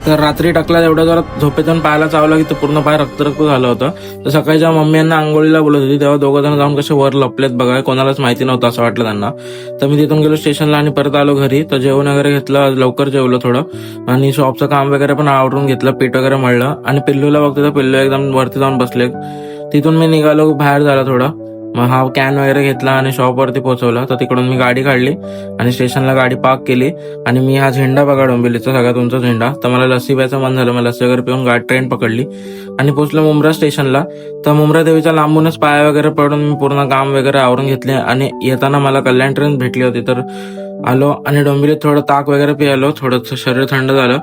तर रात्री टाकला एवढ्या जोरात झोपेतून पायाला चावला की ते पूर्ण पाय रक्त झालं होतं. तर सकाळी जेव्हा मम्मी यांना आंघोळीला बोलत होती तेव्हा दोघं जण जाऊन कसे वर लपलेत बघा, कोणालाच माहिती नव्हतं असं वाटलं त्यांना. तर मी तिथून गेलो स्टेशनला आणि परत आलो घरी. तर जेवण वगैरे घेतलं, आज लवकर जेवलो थोडं आणि शॉपचं काम वगैरे पण आवरून घेतलं, पीठ वगैरे मळलं आणि पिल्लूला बघतो तर पिल्लू एकदम वरती जाऊन बसले. तिथून मी निघालो, बाहेर झाला थोडं, मग हा कॅन वगैरे घेतला आणि शॉपवरती पोहोचवला. तर तिकडून मी गाडी काढली आणि स्टेशनला गाडी पार्क केली आणि मी हा झेंडा बघा डोंबिवलीचा सगळ्यात उंच झेंडा. तर मला लस्सी प्यायचं मन झालं, मला लस्सी वगैरे पिऊन गाडी ट्रेन पकडली आणि पोहोचलो मुंब्रा स्टेशनला. तर मुंब्रा देवीच्या लांबूनच पाय वगैरे पडून मी पूर्ण काम वगैरे आवरून घेतले आणि येताना मला कल्याण ट्रेन भेटली होती. तर आलो आणि डोंबिवलीत थोडं ताक वगैरे पियालो, थोडं शरीर थंड झालं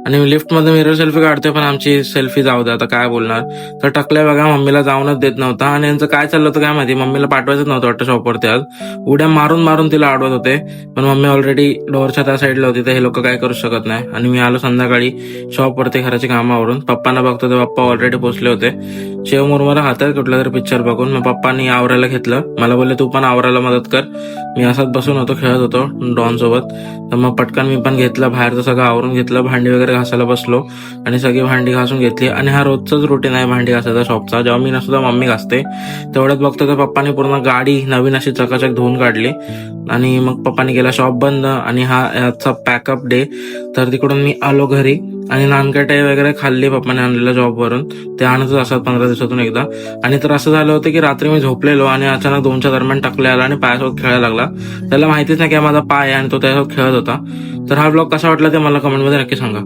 आणि लिफ्टमध्ये मिरर सेल्फी काढतोय, पण आमची सेल्फी जाऊ द्या, आता काय बोलणार. तर टकल्या बघा मम्मीला जाऊनच देत नव्हता आणि यांचं काय चाललं होतं काय माहिती, मम्मीला पाठवायचं नव्हतं वाटतं शॉपवरती. आज उड्या मारून मारून तिला अडवत होते, पण मम्मी ऑलरेडी डोअरच्या त्या साईडला होती, तर हे लोक काय करू शकत नाही. आणि मी आलो संध्याकाळी शॉपवरती घराची कामावरून. पप्पांना बघतो तर पप्पा ऑलरेडी पोहोचले होते. शेव मुरमुरा हातात कुठला तरी पिक्चर बघून. मग पप्पांनी आवरायला घेतलं, मला बोलले तू पण आवरायला मदत कर. मी असाच बसून होतो, खेळत होतो डॉन सोबत. तर मग पटकन मी पण घेतलं, बाहेरचं सगळं आवरून घेतलं, भांडी वगैरे घासायला बसलो आणि सगळी भांडी घासून घेतली. आणि हा रोजचाच रुटीन आहे भांडी घासायचा शॉपचा, जेव्हा मी नसतो तेव्हा मम्मी घासते. तेवढ्यात बघतो तर पप्पानी पूर्ण गाडी नवीन अशी चकाचक धुवून काढली आणि मग पप्पानी केला शॉप बंद आणि हा याचा पॅकअप डे. तर तिकडून मी आलो घरी आणि नानकटाई वगैरे खाल्ली पप्पाने आणलेल्या जॉबवरून, ते आणतच असतात 15 दिवसातून एकदा. आणि तर असं झालं होतं की रात्री मी झोपलेलो आणि अचानक 2च्या दरम्यान टाकले आला आणि पायासोबत खेळायला लागला. त्याला माहितीच नाही की माझा पाय आहे आणि तो त्यासोबत खेळत होता. तर हा ब्लॉग कसा वाटला ते मला कमेंटमध्ये नक्की सांगा.